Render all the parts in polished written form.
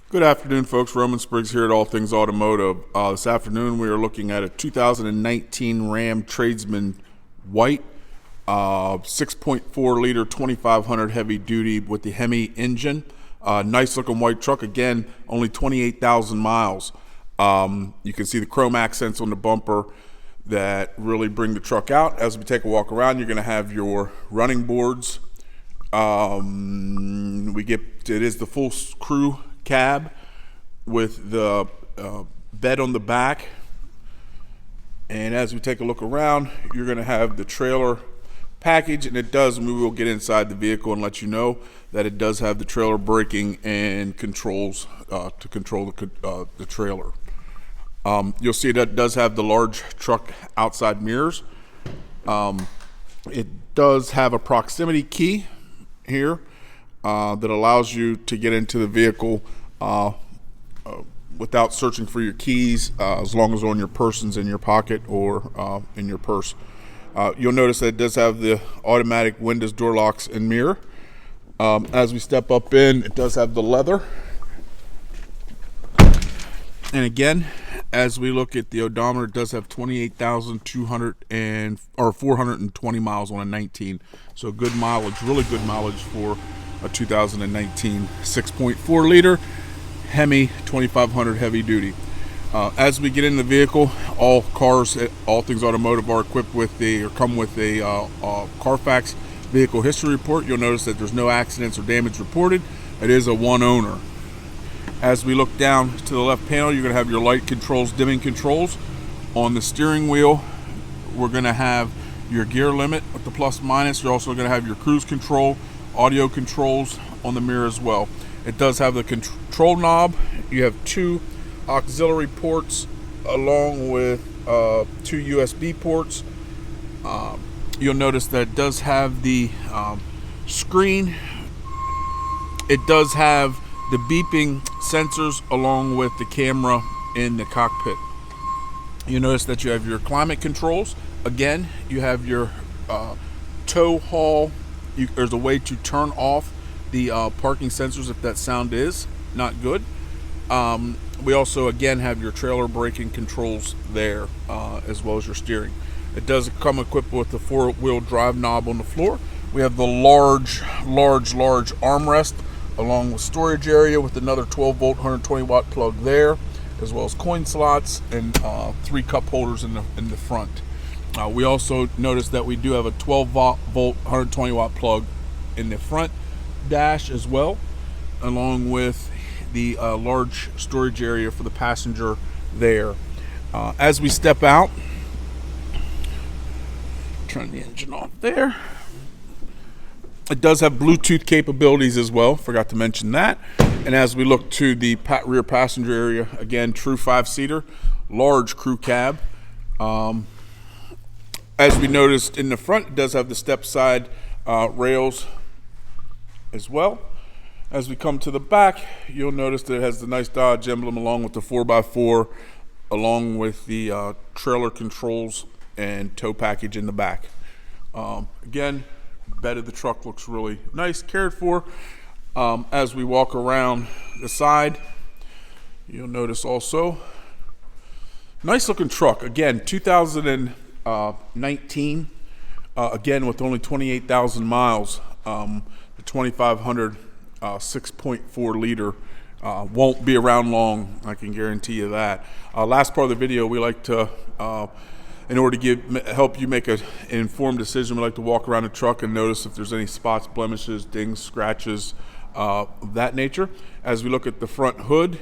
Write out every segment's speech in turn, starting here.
Good afternoon, folks. Roman Spriggs here at All Things Automotive. This afternoon we are looking at a 2019 Ram Tradesman White 6.4 liter 2500 heavy duty with the HEMI engine. Nice looking white truck. Again, only 28,000 miles. You can see the chrome accents on the bumper that really bring the truck out. As we take a walk around, you're going to have your running boards. It is the full crew cab with the bed on the back, and as we take a look around, you're going to have the trailer package, and it does, and we will get inside the vehicle and let you know that it does have the trailer braking and controls to control the trailer. You'll see that it does have the large truck outside mirrors. It does have a proximity key here that allows you to get into the vehicle without searching for your keys, as long as they're on your person's in your pocket or in your purse. You'll notice that it does have the automatic windows, door locks, and mirror. As we step up in, it does have the leather. And again, as we look at the odometer, it does have 420 miles on a 19. So good mileage, really good mileage for a 2019 6.4 liter HEMI 2500 heavy duty. As we get in the vehicle, all cars at All Things Automotive are equipped with come with a CarFax vehicle history report. You'll notice that there's no accidents or damage reported. It is a one owner. As we look down to the left panel, you're going to have your light controls, dimming controls. On the steering wheel, we're going to have your gear limit with the plus minus. You're also going to have your cruise control, audio controls on the mirror as well. It does have the control knob. You have two auxiliary ports along with two USB ports. You'll notice that it does have the screen. It does have the beeping sensors along with the camera in the cockpit. You notice that you have your climate controls. Again, you have your tow haul. There's a way to turn off the parking sensors if that sound is not good. We also again have your trailer braking controls there, as well as your steering. It does come equipped with the 4-wheel drive knob on the floor. We have the large armrest along with storage area with another 12-volt 120-watt plug there, as well as coin slots and 3 cup holders in the front. We also noticed that we do have a 12-volt 120-watt plug in the front dash as well, along with the large storage area for the passenger there. As we step out, turn the engine off there. It does have Bluetooth capabilities as well, forgot to mention that. And as we look to the rear passenger area, again, true 5-seater, large crew cab. As we noticed in the front, it does have the step side rails as well. As we come to the back, you'll notice that it has the nice Dodge emblem along with the 4x4, along with the trailer controls and tow package in the back. Again, bed of the truck looks really nice, cared for. As we walk around the side, you'll notice also nice looking truck. Again, 2019, again with only 28,000 miles. The 2500 6.4 liter won't be around long, I can guarantee you that. Last part of the video, we like to in order to help you make an informed decision, we like to walk around the truck and notice if there's any spots, blemishes, dings, scratches, of that nature. As we look at the front hood,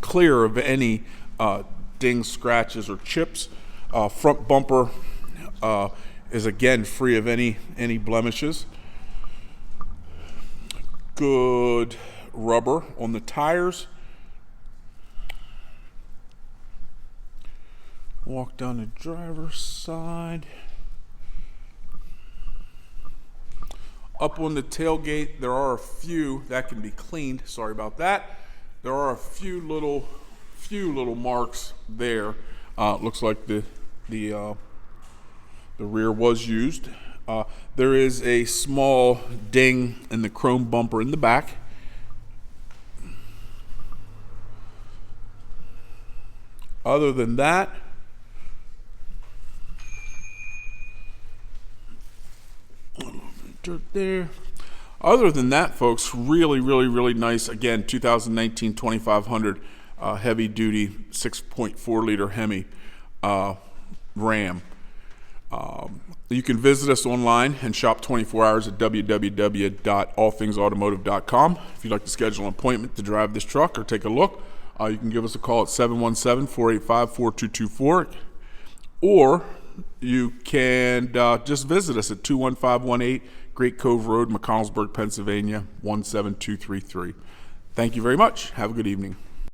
clear of any dings, scratches, or chips. Front bumper is again free of any blemishes. Good rubber on the tires. Walk down the driver's side. Up on the tailgate, there are a few that can be cleaned. Sorry about that. There are a few little marks there. Looks like the rear was used. There is a small ding in the chrome bumper in the back. Other than that, dirt there. Other than that, folks, really nice. Again, 2019 2500 heavy duty 6.4 liter Hemi Ram. You can visit us online and shop 24 hours at www.allthingsautomotive.com. If you'd like to schedule an appointment to drive this truck or take a look, you can give us a call at 717-485-4224, or you can just visit us at 21518 Great Cove Road, McConnellsburg, Pennsylvania 17233. Thank you very much. Have a good evening.